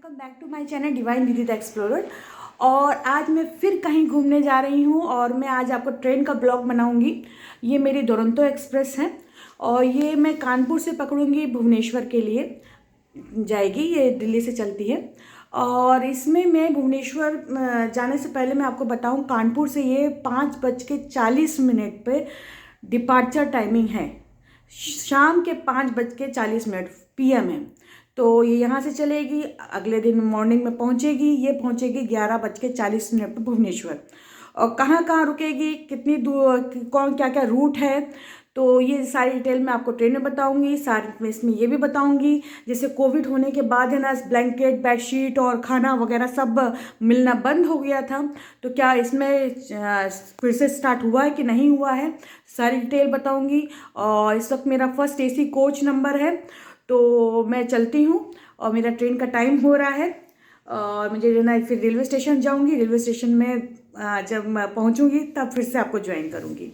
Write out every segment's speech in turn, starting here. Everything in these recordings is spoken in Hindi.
Welcome back to my channel divine Didi the explorer. और आज मैं फिर कहीं घूमने जा रही हूँ और मैं आज आपको ट्रेन का ब्लॉग बनाऊंगी। ये मेरी दुरंतो एक्सप्रेस है और ये मैं कानपुर से पकड़ूंगी, भुवनेश्वर के लिए जाएगी। ये दिल्ली से चलती है और इसमें मैं भुवनेश्वर जाने से पहले मैं आपको बताऊं, कानपुर से ये 5:40 पे डिपार्चर टाइमिंग है। शाम के 5:40 PM है। तो ये यहाँ से चलेगी, अगले दिन मॉर्निंग में पहुँचेगी। ये पहुँचेगी 11:40 पर भुवनेश्वर। और कहाँ कहाँ रुकेगी, कितनी दूर, कौन क्या क्या रूट है, तो ये सारी डिटेल मैं आपको ट्रेन में बताऊंगी। सारी मैं इसमें ये भी बताऊंगी, जैसे कोविड होने के बाद है ना, ब्लैंकेट, बेडशीट और खाना वगैरह सब मिलना बंद हो गया था, तो क्या इसमें फिर से स्टार्ट हुआ है कि नहीं हुआ है, सारी डिटेल बताऊंगी। और इस वक्त मेरा फर्स्ट AC कोच नंबर है, तो मैं चलती हूँ और मेरा ट्रेन का टाइम हो रहा है और मुझे ना फिर रेलवे स्टेशन जाऊँगी। रेलवे स्टेशन में जब मैं पहुँचूँगी तब फिर से आपको ज्वाइन करूँगी।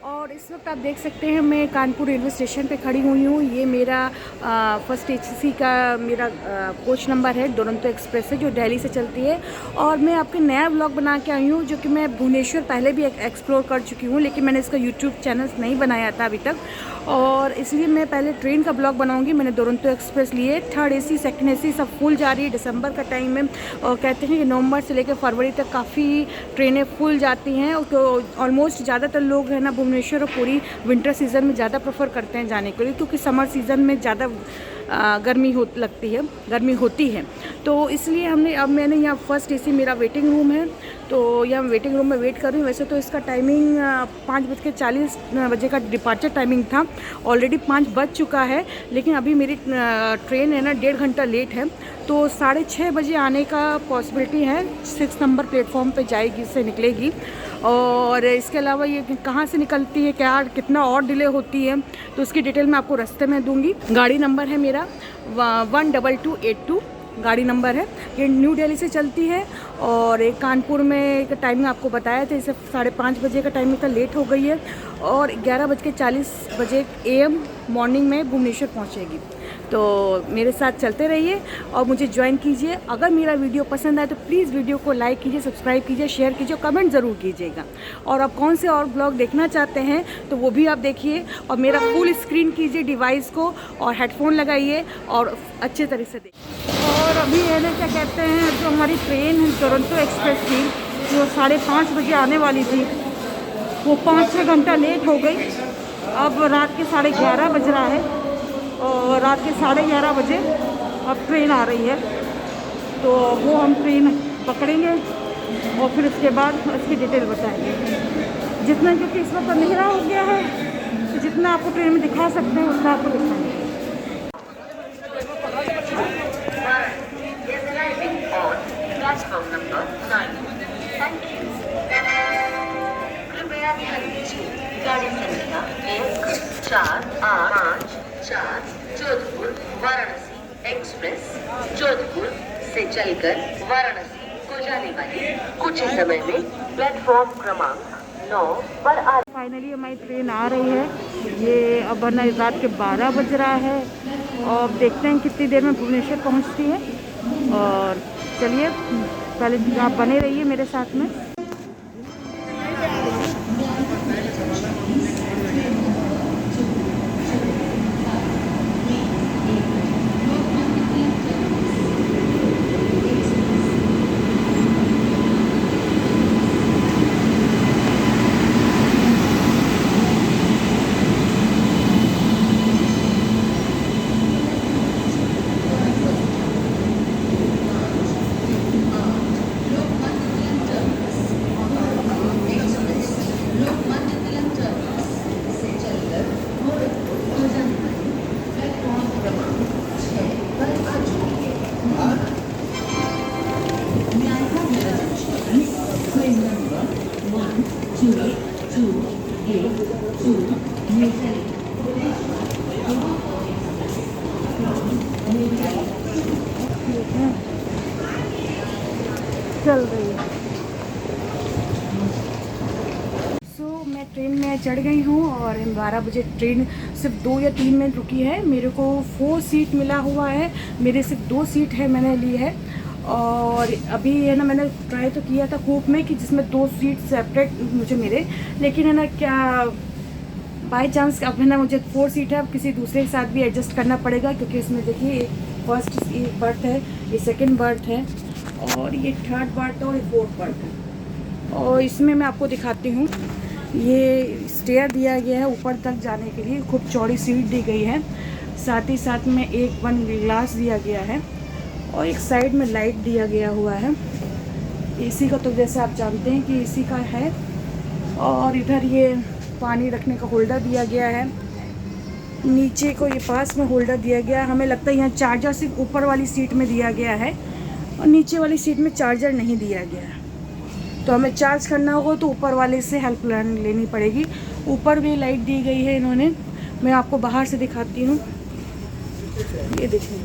और इस वक्त आप देख सकते हैं मैं कानपुर रेलवे स्टेशन पे खड़ी हुई हूँ। ये मेरा फर्स्ट AC का मेरा कोच नंबर है, दुरंतो एक्सप्रेस है, जो दिल्ली से चलती है। और मैं आपके नया व्लॉग बना के आई हूँ, जो कि मैं भुवनेश्वर पहले भी एक्सप्लोर कर चुकी हूँ, लेकिन मैंने इसका YouTube चैनल नहीं बनाया था अभी तक, और इसलिए मैं पहले ट्रेन का ब्लॉग बनाऊँगी। मैंने दुरंतो एक्सप्रेस लिए, 3rd AC, 2nd AC सब फुल जा रही है। दिसंबर का टाइम है और कहते हैं कि नवंबर से लेकर फरवरी तक काफ़ी ट्रेनें फुल जाती हैं। तो ऑलमोस्ट ज़्यादातर लोग हैं ना भुवनेश्वर और पूरी विंटर सीज़न में ज़्यादा प्रेफर करते हैं जाने के लिए, क्योंकि समर सीज़न में ज़्यादा गर्मी होती है। तो इसलिए मैंने यहाँ फर्स्ट AC मेरा वेटिंग रूम है, तो यहाँ वेटिंग रूम में वेट कर रही हूँ। वैसे तो इसका टाइमिंग 5:40 का डिपार्चर टाइमिंग था, ऑलरेडी 5 बज चुका है, लेकिन अभी मेरी ट्रेन है ना 1.5 घंटा लेट है, तो 6:30 बजे आने का पॉसिबिलिटी है। 6 नंबर प्लेटफॉर्म पे जाएगी, से निकलेगी। और इसके अलावा ये कहाँ से निकलती है, क्या कितना और डिले होती है, तो उसकी डिटेल मैं आपको रास्ते में दूंगी। गाड़ी नंबर है मेरा 12282 गाड़ी नंबर है। ये न्यू दिल्ली से चलती है और एक कानपुर में एक टाइमिंग आपको बताया था, इसे 5:30 बजे का टाइमिंग का लेट हो गई है और 11:40 AM मॉर्निंग में भुवनेश्वर पहुंचेगी। तो मेरे साथ चलते रहिए और मुझे ज्वाइन कीजिए। अगर मेरा वीडियो पसंद आए तो प्लीज़ वीडियो को लाइक कीजिए, सब्सक्राइब कीजिए, शेयर कीजिए, कमेंट ज़रूर कीजिएगा। और आप कौन से और ब्लॉग देखना चाहते हैं तो वो भी आप देखिए, और मेरा फुल स्क्रीन कीजिए डिवाइस को और हेडफोन लगाइए और अच्छे तरह से देखिए। और अभी है ना, क्या कहते हैं, जो हमारी ट्रेन है दुरंतो एक्सप्रेस की, जो 5:30 बजे आने वाली थी, वो 5-6 घंटा लेट हो गई। अब रात के 11:30 बज रहा है और रात के 11:30 बजे अब ट्रेन आ रही है, तो वो हम ट्रेन पकड़ेंगे और फिर उसके बाद इसकी डिटेल बताएंगे। जितना, क्योंकि इस वक्त अंधेरा हो गया है, तो जितना आपको ट्रेन में दिखा सकते हैं उतना आपको दिखाएंगे। गाड़ी संख्या 1485 जोधपुर वाराणसी एक्सप्रेस जोधपुर से चलकर वाराणसी को जाने वाली कुछ ही समय में प्लेटफॉर्म क्रमांक 9 पर आ। फाइनली हमारी ट्रेन आ रही है। ये अब रात के 12 बज रहा है और देखते हैं कितनी देर में भुवनेश्वर पहुंचती है। और चलिए, पहले आप बने रहिए मेरे साथ में। चल रही है। सो मैं ट्रेन में चढ़ गई हूँ और 12 बजे ट्रेन सिर्फ 2 या 3 मिनट रुकी है। मेरे को 4 सीट मिला हुआ है, मेरे सिर्फ 2 सीट है मैंने ली है। और अभी है ना मैंने ट्राई तो किया था कूप में कि जिसमें 2 सीट सेपरेट मुझे मिले, लेकिन है ना क्या बाई चांस अब है ना मुझे 4 सीट है, अब किसी दूसरे के साथ भी एडजस्ट करना पड़ेगा, क्योंकि इसमें देखिए फर्स्ट बर्थ है, ये सेकंड बर्थ है और ये थर्ड बर्थ है और ये फोर्थ बर्थ है। और इसमें मैं आपको दिखाती हूँ, ये स्टेयर दिया गया है ऊपर तक जाने के लिए, खूब चौड़ी सीट दी गई है, साथ ही साथ में एक 1 ग्लास दिया गया है और एक साइड में लाइट दिया गया हुआ है। एसी का तो जैसे आप जानते हैं कि एसी का है। और इधर ये पानी रखने का होल्डर दिया गया है, नीचे को ये पास में होल्डर दिया गया है। हमें लगता है यहाँ चार्जर सिर्फ ऊपर वाली सीट में दिया गया है और नीचे वाली सीट में चार्जर नहीं दिया गया है, तो हमें चार्ज करना होगा तो ऊपर वाले से हेल्प लेनी पड़ेगी। ऊपर भी लाइट दी गई है इन्होंने, मैं आपको बाहर से दिखाती हूँ, ये देखिए।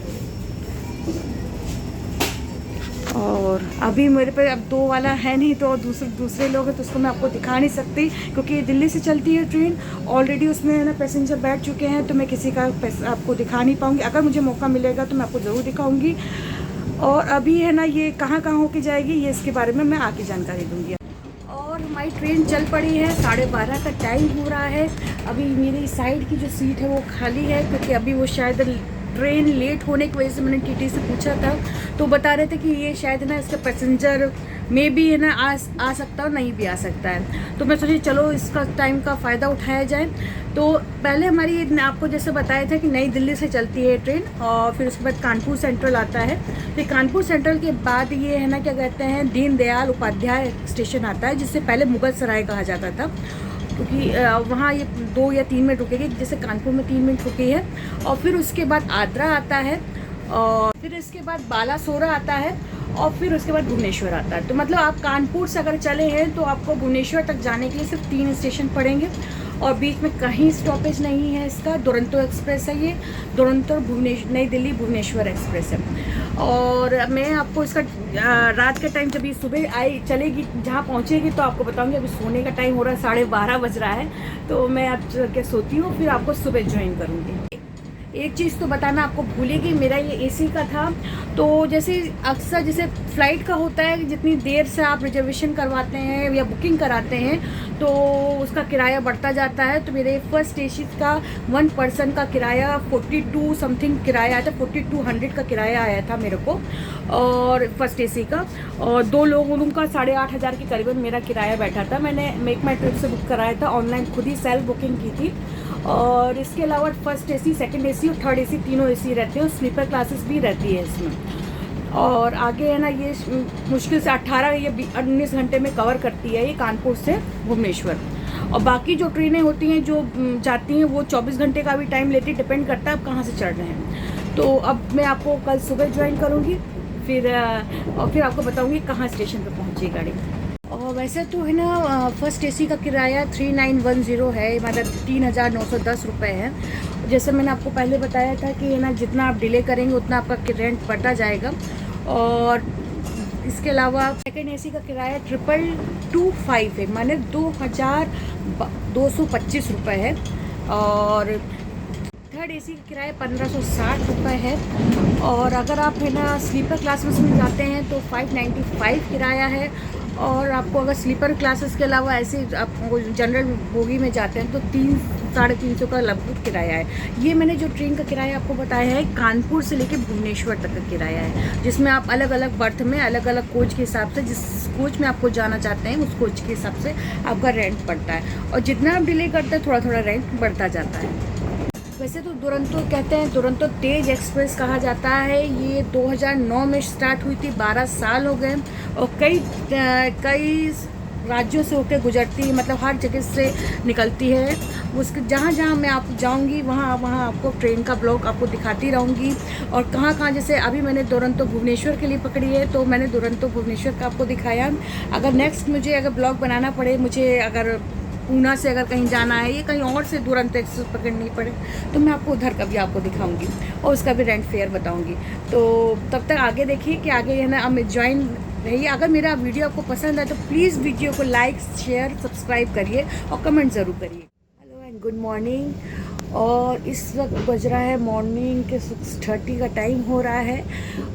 और अभी मेरे पे अब 2 वाला है नहीं, तो दूसरे लोग हैं तो उसको मैं आपको दिखा नहीं सकती, क्योंकि ये दिल्ली से चलती है ट्रेन, ऑलरेडी उसमें है ना पैसेंजर बैठ चुके हैं, तो मैं किसी का आपको दिखा नहीं पाऊँगी। अगर मुझे मौका मिलेगा तो मैं आपको ज़रूर दिखाऊँगी। और अभी है ना ये कहाँ होके जाएगी, ये इसके बारे में मैं आके जानकारी दूँगी। और हमारी ट्रेन चल पड़ी है, 12:30 का टाइम हो रहा है। अभी मेरी साइड की जो सीट है वो खाली है, क्योंकि अभी वो शायद ट्रेन लेट होने की वजह से मैंने टीटी से पूछा था, तो बता रहे थे कि ये शायद ना इसका पैसेंजर में भी है ना आ सकता है, नहीं भी आ सकता है। तो मैं सोची चलो इसका टाइम का फ़ायदा उठाया जाए। तो पहले हमारी आपको जैसे बताया था कि नई दिल्ली से चलती है ट्रेन, और फिर उसके बाद कानपुर सेंट्रल आता है। फिर कानपुर सेंट्रल के बाद ये है ना क्या कहते हैं, दीनदयाल उपाध्याय स्टेशन आता है, जिससे पहले मुगल सराय कहा जाता था, क्योंकि वहाँ ये 2 या 3 मिनट रुकेगी, जैसे कानपुर में 3 मिनट रुकी है। और फिर उसके बाद आद्रा आता है, और फिर इसके बाद बालासोरा आता है, और फिर उसके बाद भुवनेश्वर आता है। तो मतलब आप कानपुर से अगर चले हैं तो आपको भुवनेश्वर तक जाने के लिए सिर्फ 3 स्टेशन पड़ेंगे, और बीच में कहीं स्टॉपेज नहीं है इसका। दुरंतो एक्सप्रेस है ये, दुरंतो नई दिल्ली भुवनेश्वर एक्सप्रेस है। और मैं आपको इसका रात का टाइम जब ये सुबह चलेगी, जहाँ पहुँचेगी तो आपको बताऊँगी। अभी सोने का टाइम हो रहा है, 12:30 बज रहा है, तो मैं अब के सोती हूँ, फिर आपको सुबह ज्वाइन करूँगी। एक चीज़ तो बताना आपको भूलेगी, मेरा ये एसी का था, तो जैसे अक्सर जैसे फ़्लाइट का होता है, जितनी देर से आप रिजर्वेशन करवाते हैं या बुकिंग कराते हैं तो उसका किराया बढ़ता जाता है। तो मेरे फर्स्ट एसी का 1 पर्सन का किराया 42 समथिंग किराया आया था, 4200 का किराया आया था मेरे को, और फर्स्ट एसी का। और 2 लोगों का 8500 के करीबन मेरा किराया बैठा था। मैंने मेक माई ट्रिप से बुक कराया था, ऑनलाइन खुद ही सेल्फ बुकिंग की थी। और इसके अलावा फर्स्ट एसी, सेकंड एसी और थर्ड एसी तीनों एसी रहते हैं, और स्लीपर क्लासेस भी रहती है इसमें। और आगे है ना ये मुश्किल से 18 या 19 घंटे में कवर करती है ये कानपुर से भुवनेश्वर। और बाकी जो ट्रेनें होती हैं जो जाती हैं वो 24 घंटे का भी टाइम लेती है, डिपेंड करता है आप कहाँ से चढ़ रहे हैं। तो अब मैं आपको कल सुबह ज्वाइन करूँगी, फिर आपको बताऊँगी कहाँ स्टेशन पर पहुँची गाड़ी। और वैसे तो है ना फर्स्ट एसी का किराया 3910 है, मतलब 3910 रुपये है। जैसे मैंने आपको पहले बताया था कि है ना जितना आप डिले करेंगे उतना आपका रेंट बढ़ता जाएगा। और इसके अलावा सेकंड एसी का किराया 2225 है, माने 2225 रुपये है। और थर्ड एसी का किराया 1560 रुपये है। और अगर आप है ना स्लीपर क्लासेस में जाते हैं तो 595 किराया है। और आपको अगर स्लीपर क्लासेस के अलावा ऐसे आप जनरल बोगी में जाते हैं तो 300-350 का लगभग किराया है। ये मैंने जो ट्रेन का किराया आपको बताया है कानपुर से लेके भुवनेश्वर तक का किराया है, जिसमें आप अलग अलग बर्थ में अलग अलग कोच के हिसाब से, जिस कोच में आपको जाना चाहते हैं उस कोच के हिसाब से आपका रेंट पड़ता है। और जितना आप डिले करते हैं थोड़ा थोड़ा रेंट बढ़ता जाता है। वैसे तो दुरंतो कहते हैं, दुरंतो तेज एक्सप्रेस कहा जाता है। ये 2009 में स्टार्ट हुई थी, 12 साल हो गए, और कई राज्यों से होकर गुजरती है, मतलब हर जगह से निकलती है। उसके जहाँ जहाँ मैं आप जाऊँगी वहाँ आपको ट्रेन का ब्लॉग आपको दिखाती रहूँगी। और कहाँ जैसे अभी मैंने दुरंतो भुवनेश्वर के लिए पकड़ी है, तो मैंने दुरंतो भुवनेश्वर का आपको दिखाया। अगर नेक्स्ट मुझे अगर ब्लॉग बनाना पड़े, मुझे अगर पूना से अगर कहीं जाना है या कहीं और से दुरंतो एक्सप्रेस पकड़नी पड़े, तो मैं आपको उधर का भी आपको दिखाऊंगी और उसका भी रेंट फेयर बताऊंगी। तो तब तक आगे देखिए कि आगे है ना, अब मैं ज्वाइन रहिए। अगर मेरा वीडियो आपको पसंद आए तो प्लीज़ वीडियो को लाइक, शेयर, सब्सक्राइब करिए और कमेंट ज़रूर करिए। Hello and good morning. और इस वक्त बज रहा है मॉर्निंग के 6:30 का टाइम हो रहा है।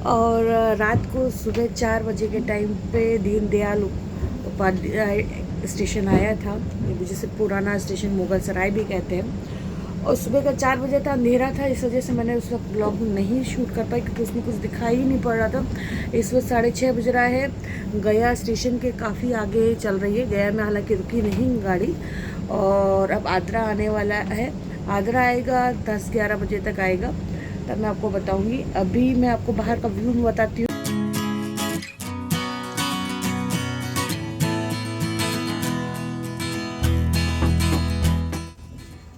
और रात को सुबह 4 बजे के टाइम पे दीनदयाल उपाध्याय स्टेशन आया था, जिसे पुराना स्टेशन मुगल सराय भी कहते हैं। और सुबह का 4 बजे था, अंधेरा था, इस वजह से मैंने उस वक्त ब्लॉग नहीं शूट कर पाई क्योंकि उसमें कुछ दिखाई ही नहीं पड़ रहा था। इस वक्त 6:30 बज रहा है। गया स्टेशन के काफ़ी आगे चल रही है। गया में हालांकि रुकी नहीं गाड़ी। और अब आद्रा आने वाला है। आद्रा आएगा 10-11 बजे तक आएगा, तब मैं आपको बताऊंगी। अभी मैं आपको बाहर का व्यू बताती हूँ।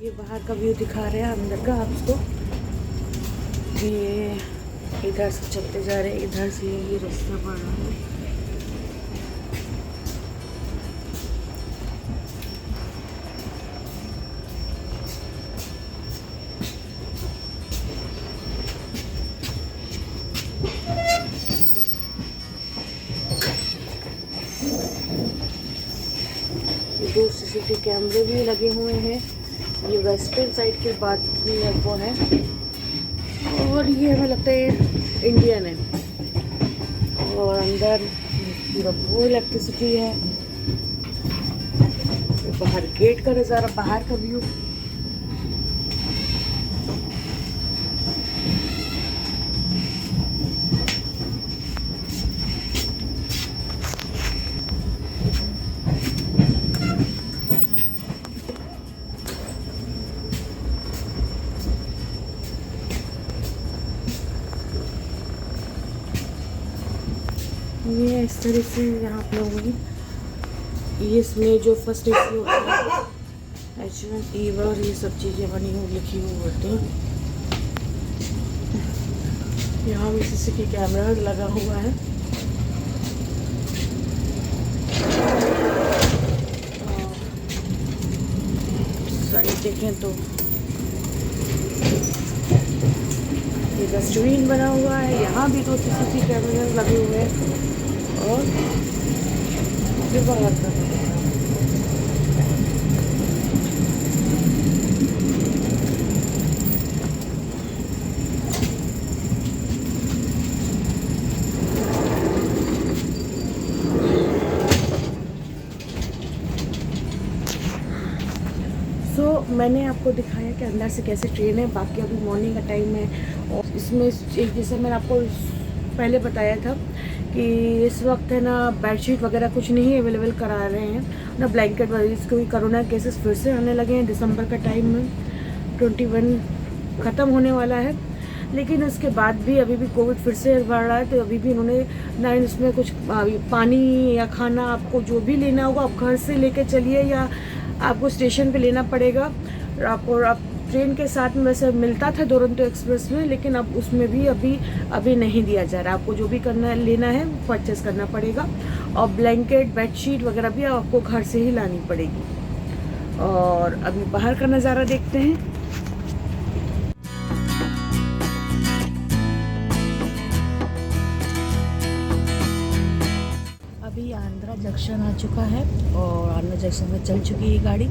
ये बाहर का व्यू दिखा रहे हैं, अंदर का आपको। ये इधर से चलते जा रहे हैं, इधर से ये रास्ता पड़ रहा है। ये 2 CCTV कैमरे भी लगे हुए हैं। ये वेस्टर्न साइड की बात की है वो है। और ये हमें लगता है इंडियन है। और अंदर पूरा वो इलेक्ट्रिसिटी है। बाहर गेट का नज़ारा, बाहर का व्यू। ये इस तरह से यहाँ पे होगी। ये इसमें जो फर्स्ट AC होता है H1 EVA और ये सब चीज़ें बनी हुई लिखी हुई होती हैं। यहाँ भी CCTV कैमरा लगा हुआ है। साइड देखें तो ये डस्टबिन बना हुआ है। यहाँ भी 2 CCTV कैमरे लगे हुए हैं। और ये बाहर का मैंने आपको दिखाया कि अंदर से कैसे ट्रेन है। बाकी अभी मॉर्निंग का टाइम है। और इसमें एक जैसे मैंने आपको पहले बताया था कि इस वक्त है ना बेडशीट वगैरह कुछ नहीं अवेलेबल करा रहे हैं ना, ब्लैंकेट वगैरह। क्योंकि कोरोना केसेस फिर से आने लगे हैं। दिसंबर का टाइम में 21 ख़त्म होने वाला है, लेकिन उसके बाद भी अभी भी कोविड फिर से बढ़ रहा है। तो अभी भी इन्होंने ना इसमें कुछ पानी या खाना, आपको जो भी लेना होगा आप घर से लेके चलिए या आपको स्टेशन पे लेना पड़ेगा। और आप ट्रेन के साथ में वैसे मिलता था दुरंतो एक्सप्रेस में, लेकिन अब उसमें भी अभी नहीं दिया जा रहा है। आपको जो भी करना लेना है परचेस करना पड़ेगा। और ब्लैंकेट, बेडशीट वगैरह भी आपको घर से ही लानी पड़ेगी। और अभी बाहर का नज़ारा देखते हैं। अभी आंध्रा जंक्शन आ चुका है और आंध्रा जंक्शन में चल चुकी है गाड़ी।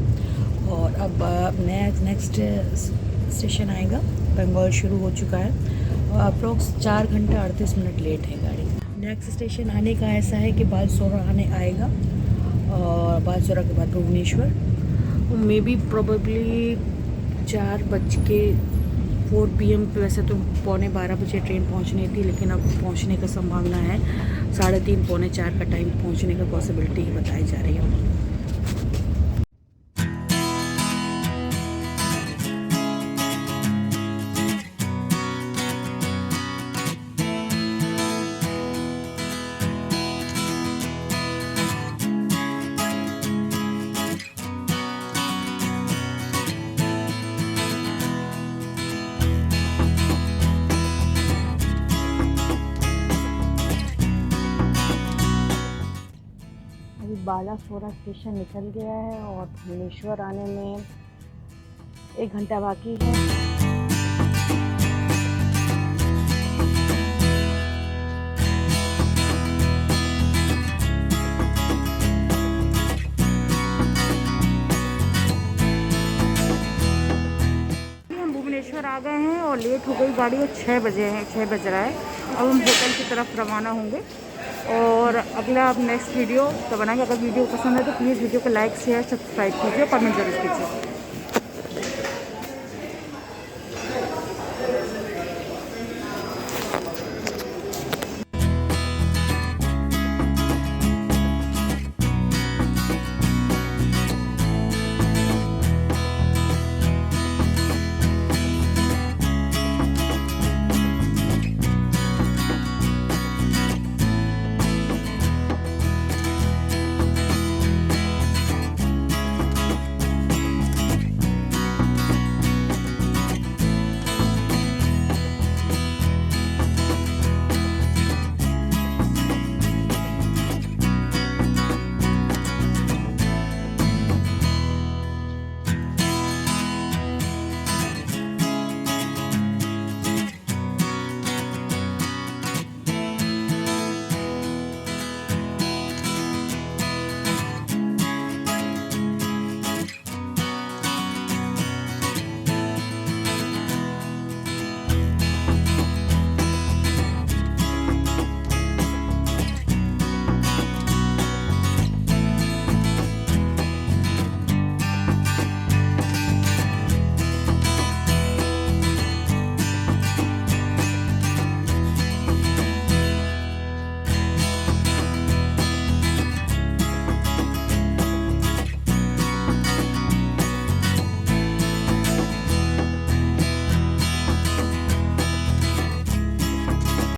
और अब नेक्स्ट स्टेशन आएगा, बंगाल शुरू हो चुका है। और अप्रोक्स 4 घंटा 38 मिनट लेट है गाड़ी। नेक्स्ट स्टेशन आने का ऐसा है कि बालसोरा आएगा और बालसोरा के बाद Bhubaneswar. Maybe probably 4:04 PM पे। वैसे तो 11:15 बजे ट्रेन पहुंचनी थी, लेकिन अब पहुंचने का संभावना है 3:30 पौने 4 का टाइम पहुंचने का पॉसिबिलिटी बताई जा रही है। बालासोरा स्टेशन निकल गया है और भुवनेश्वर आने में 1 घंटा बाकी है। लेट हो गई गाड़ी और 6 बजे हैं, 6 बज रहा है। अब हम होटल की तरफ रवाना होंगे और अगला अब नेक्स्ट वीडियो तो बनाएंगे। अगर वीडियो पसंद है तो प्लीज़ वीडियो को लाइक शेयर सब्सक्राइब कीजिए और कमेंट जरूर कीजिए।